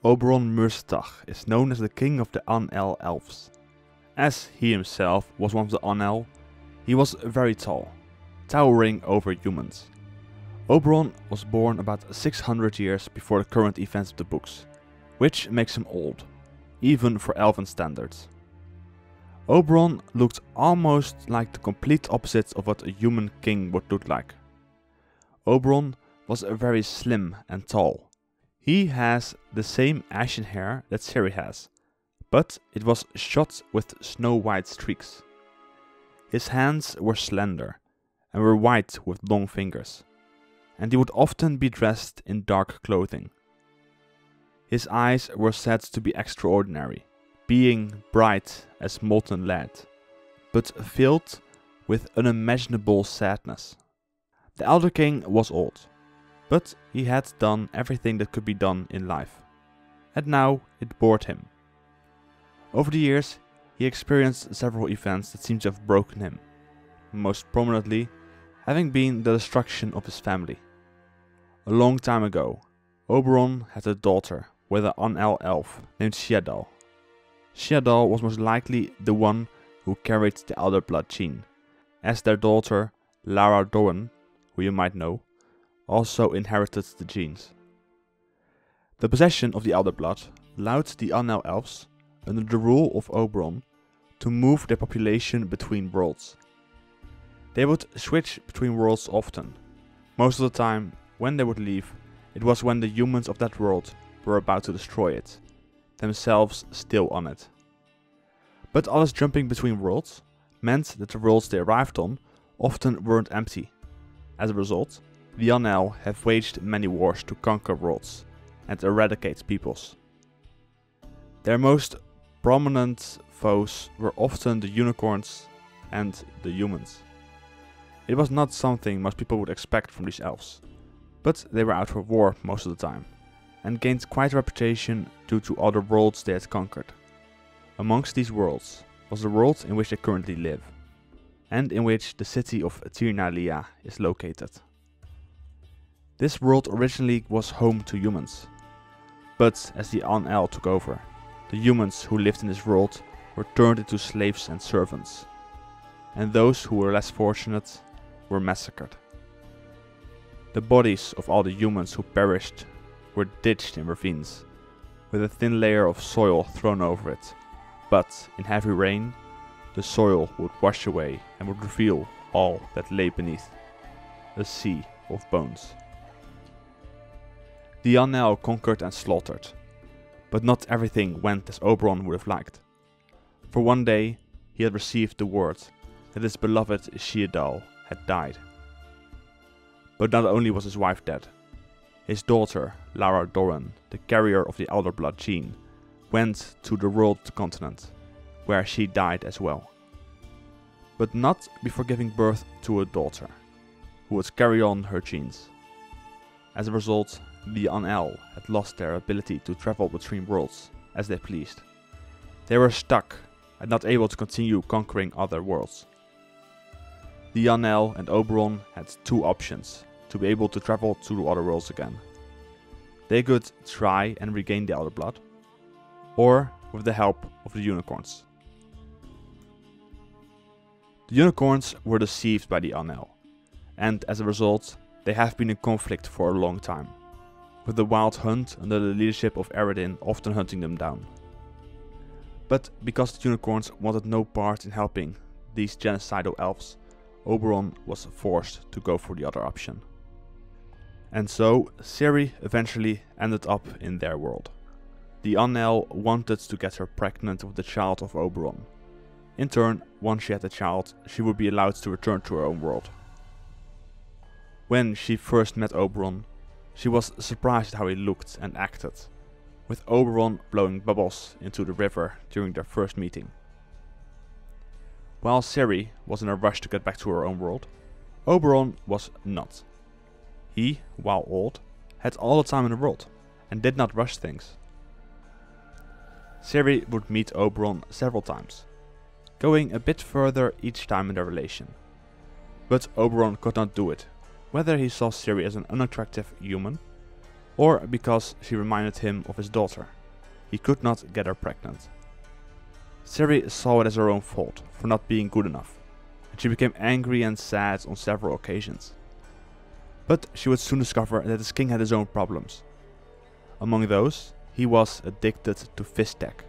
Auberon Muirtach is known as the king of the Elle elves. As he himself was one of the Elle, he was very tall, towering over humans. Auberon was born about 600 years before the current events of the books, which makes him old, even for elven standards. Auberon looked almost like the complete opposite of what a human king would look like. Auberon was very slim and tall. He has the same ashen hair that Ciri has, but it was shot with snow-white streaks. His hands were slender and were white with long fingers, and he would often be dressed in dark clothing. His eyes were said to be extraordinary, being bright as molten lead, but filled with unimaginable sadness. The Elder King was old, but he had done everything that could be done in life, and now it bored him. Over the years, he experienced several events that seemed to have broken him, most prominently having been the destruction of his family. A long time ago, Auberon had a daughter with an elf named Ciadal. Ciadal was most likely the one who carried the Elder blood gene, as their daughter, Lara Dorren, who you might know, also inherited the genes. The possession of the Elder blood allowed the elves, under the rule of Auberon, to move their population between worlds. They would switch between worlds often. Most of the time, when they would leave, it was when the humans of that world were about to destroy it, themselves still on it. But all this jumping between worlds meant that the worlds they arrived on often weren't empty. As a result, the Elle have waged many wars to conquer worlds and eradicate peoples. Their most prominent foes were often the unicorns and the humans. It was not something most people would expect from these elves, but they were out for war most of the time, and gained quite a reputation due to other worlds they had conquered. Amongst these worlds was the world in which they currently live, and in which the city of Tirnalia is located. This world originally was home to humans, but as the Elle took over, the humans who lived in this world were turned into slaves and servants, and those who were less fortunate were massacred. The bodies of all the humans who perished were ditched in ravines, with a thin layer of soil thrown over it, but in heavy rain, the soil would wash away and would reveal all that lay beneath, a sea of bones. The Elle conquered and slaughtered, but not everything went as Auberon would have liked. For one day, he had received the word that his beloved Ciadal had died. But not only was his wife dead, his daughter, Lara Dorren, the carrier of the Elder blood gene, went to the world continent, where she died as well. But not before giving birth to a daughter, who would carry on her genes. As a result, the Elle had lost their ability to travel between worlds as they pleased. They were stuck and not able to continue conquering other worlds. The Elle and Auberon had two options to be able to travel to the other worlds again. They could try and regain the Elder blood, or with the help of the unicorns. The unicorns were deceived by the Elle, and as a result, they have been in conflict for a long time, with the Wild Hunt under the leadership of Eredin often hunting them down. But because the unicorns wanted no part in helping these genocidal elves, Auberon was forced to go for the other option. And so Ciri eventually ended up in their world. The Elle wanted to get her pregnant with the child of Auberon. In turn, once she had the child, she would be allowed to return to her own world. When she first met Auberon, she was surprised at how he looked and acted, with Auberon blowing bubbles into the river during their first meeting. While Ciri was in a rush to get back to her own world, Auberon was not. He, while old, had all the time in the world, and did not rush things. Ciri would meet Auberon several times, going a bit further each time in their relation. But Auberon could not do it, whether he saw Ciri as an unattractive human, or because she reminded him of his daughter. He could not get her pregnant. Ciri saw it as her own fault for not being good enough, and she became angry and sad on several occasions. But she would soon discover that this king had his own problems. Among those, he was addicted to fish tech.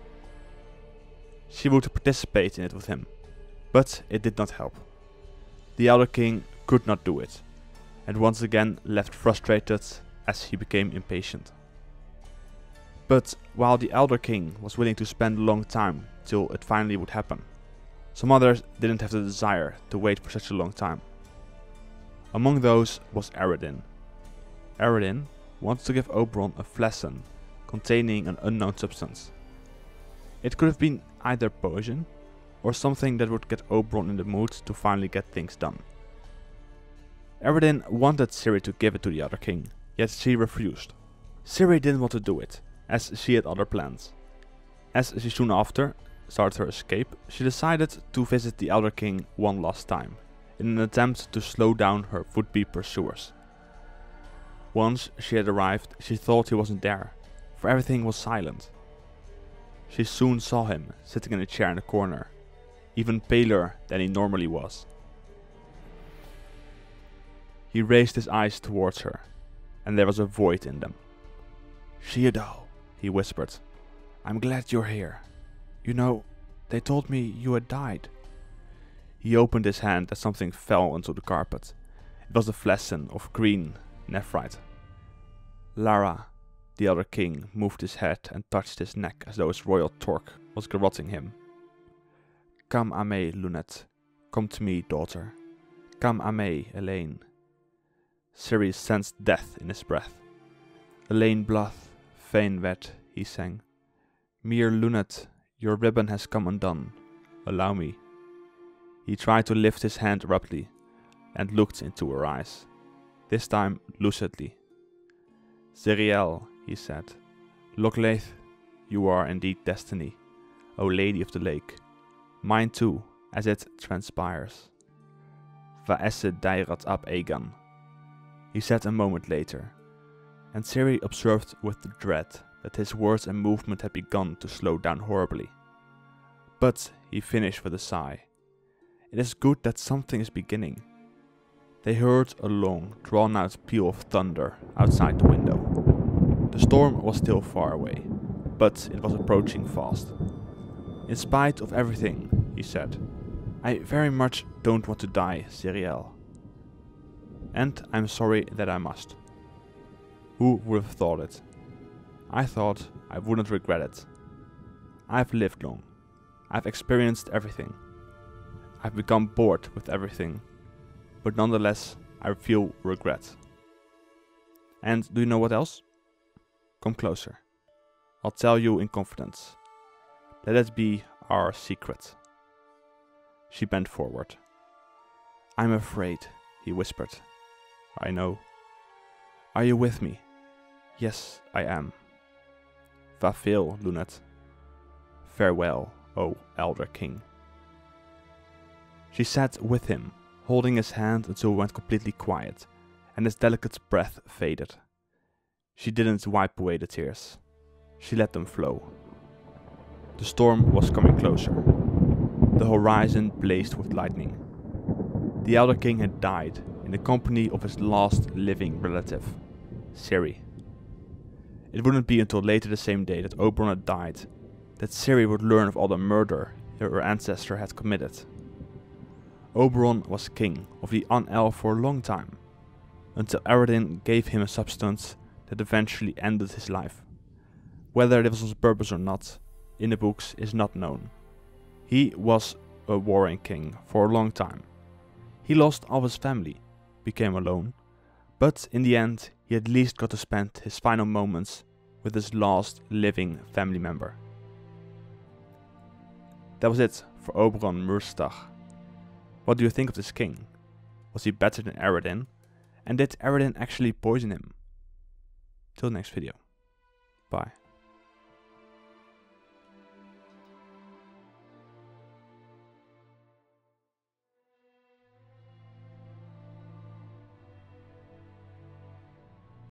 She would participate in it with him, but it did not help. The Elder King could not do it, and once again left frustrated as he became impatient. But while the Elder King was willing to spend a long time till it finally would happen, some others didn't have the desire to wait for such a long time. Among those was Eredin. Eredin wanted to give Auberon a flask containing an unknown substance. It could have been either poison or something that would get Auberon in the mood to finally get things done. Eredin wanted Ciri to give it to the Elder King, yet she refused. Ciri didn't want to do it, as she had other plans. As she soon after started her escape, she decided to visit the Elder King one last time, in an attempt to slow down her would-be pursuers. Once she had arrived, she thought he wasn't there, for everything was silent. She soon saw him sitting in a chair in the corner, even paler than he normally was. He raised his eyes towards her, and there was a void in them. "Sheodal," he whispered, "I'm glad you're here. You know, they told me you had died." He opened his hand as something fell onto the carpet. It was a flask of green nephrite. Lara, the Elder King, moved his head and touched his neck as though his royal torque was garroting him. "Come à me, Lunette. Come to me, daughter. Come à me, Elaine." Ciri sensed death in his breath. "Elaine Bluth, fain wed," he sang. "Mere Lunette, your ribbon has come undone. Allow me." He tried to lift his hand abruptly and looked into her eyes, this time lucidly. "Ciriel," he said, "Lochleith, you are indeed destiny, O Lady of the Lake. Mine too, as it transpires. Va esse dairat ab Egan," he said a moment later, and Ciri observed with dread that his words and movement had begun to slow down horribly. But he finished with a sigh. It is good that something is beginning. They heard a long, drawn-out peal of thunder outside the window. The storm was still far away, but it was approaching fast. "In spite of everything," he said, "I very much don't want to die, Ciriel. And I'm sorry that I must. Who would have thought it? I thought I wouldn't regret it. I've lived long. I've experienced everything. I've become bored with everything. But nonetheless, I feel regret. And do you know what else? Come closer. I'll tell you in confidence. Let it be our secret." She bent forward. "I'm afraid," he whispered. "I know. Are you with me?" "Yes, I am." "Vafail, Lunette. Farewell, O Elder King." She sat with him, holding his hand until he went completely quiet, and his delicate breath faded. She didn't wipe away the tears. She let them flow. The storm was coming closer. The horizon blazed with lightning. The Elder King had died in the company of his last living relative, Ciri. It wouldn't be until later the same day that Auberon had died that Ciri would learn of all the murder her ancestor had committed. Auberon was king of the Elle for a long time, until Eredin gave him a substance that eventually ended his life. Whether it was on purpose or not, in the books is not known. He was a warring king for a long time. He lost all his family, became alone, but in the end he at least got to spend his final moments with his last living family member. That was it for Auberon Muirtach. What do you think of this king? Was he better than Eredin? And did Eredin actually poison him? Till next video. Bye.